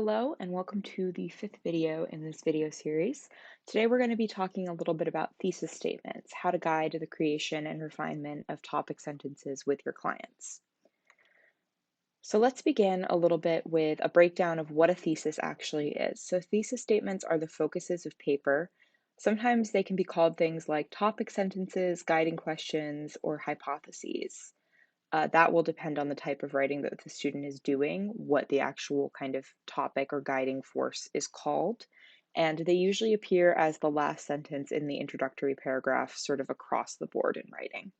Hello and welcome to the fifth video in this video series. Today we're going to be talking a little bit about thesis statements, how to guide the creation and refinement of topic sentences with your clients. So let's begin a little bit with a breakdown of what a thesis actually is. So thesis statements are the focuses of paper. Sometimes they can be called things like topic sentences, guiding questions, or hypotheses. That will depend on the type of writing that the student is doing, what the actual kind of topic or guiding force is called. And they usually appear as the last sentence in the introductory paragraph, sort of across the board in writing.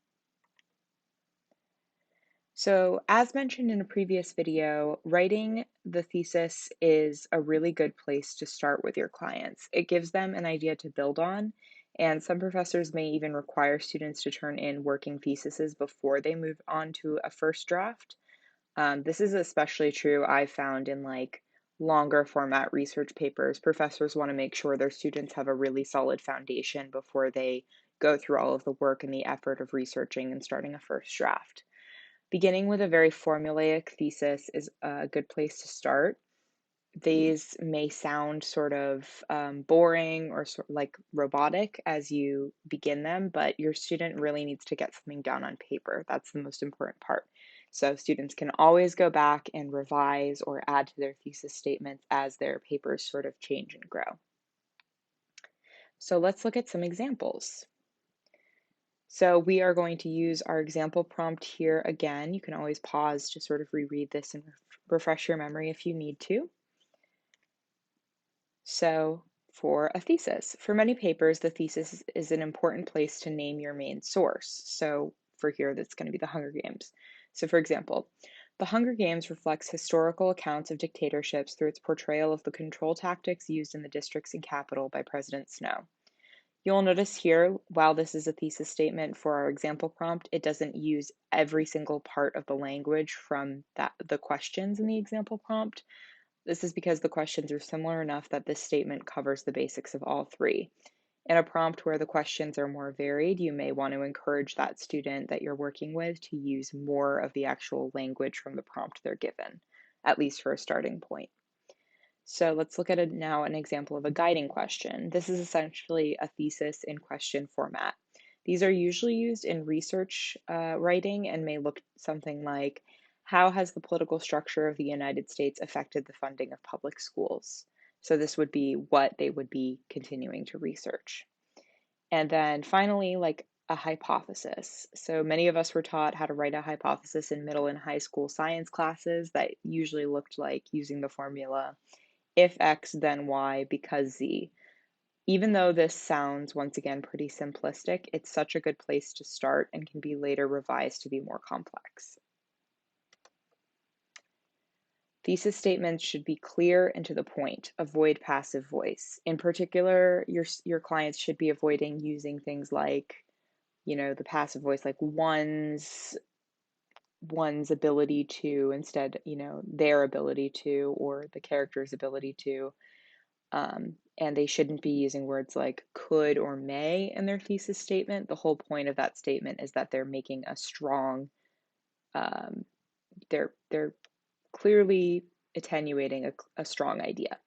So, as mentioned in a previous video, writing the thesis is a really good place to start with your clients. It gives them an idea to build on, and some professors may even require students to turn in working theses before they move on to a first draft. This is especially true, I've found, in like longer format research papers. Professors want to make sure their students have a really solid foundation before they go through all of the work and the effort of researching and starting a first draft. Beginning with a very formulaic thesis is a good place to start. These may sound sort of boring or sort like robotic as you begin them, but your student really needs to get something down on paper. That's the most important part. So students can always go back and revise or add to their thesis statements as their papers sort of change and grow. So let's look at some examples. So we are going to use our example prompt here again. You can always pause to sort of reread this and refresh your memory if you need to. So for a thesis, for many papers, the thesis is an important place to name your main source. So for here, that's going to be the Hunger Games. So for example, the Hunger Games reflects historical accounts of dictatorships through its portrayal of the control tactics used in the districts and capital by President Snow. You'll notice here, while this is a thesis statement for our example prompt, it doesn't use every single part of the language from the questions in the example prompt. This is because the questions are similar enough that this statement covers the basics of all three. In a prompt where the questions are more varied, you may want to encourage that student that you're working with to use more of the actual language from the prompt they're given, at least for a starting point. So let's look at now an example of a guiding question. This is essentially a thesis in question format. These are usually used in research writing and may look something like, how has the political structure of the United States affected the funding of public schools? So this would be what they would be continuing to research. And then finally, like a hypothesis. So many of us were taught how to write a hypothesis in middle and high school science classes that usually looked like using the formula if X, then Y, because Z. Even though this sounds, once again, pretty simplistic, it's such a good place to start and can be later revised to be more complex. Thesis statements should be clear and to the point. Avoid passive voice. In particular, your clients should be avoiding using things like, the passive voice, like one's ability to instead, their ability to, or the character's ability to. And they shouldn't be using words like could or may in their thesis statement. The whole point of that statement is that they're making a strong, um, they're clearly attenuating a strong idea.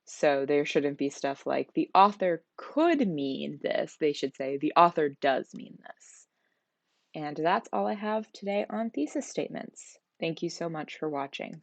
So there shouldn't be stuff like the author could mean this. They should say the author does mean this. And that's all I have today on thesis statements. Thank you so much for watching.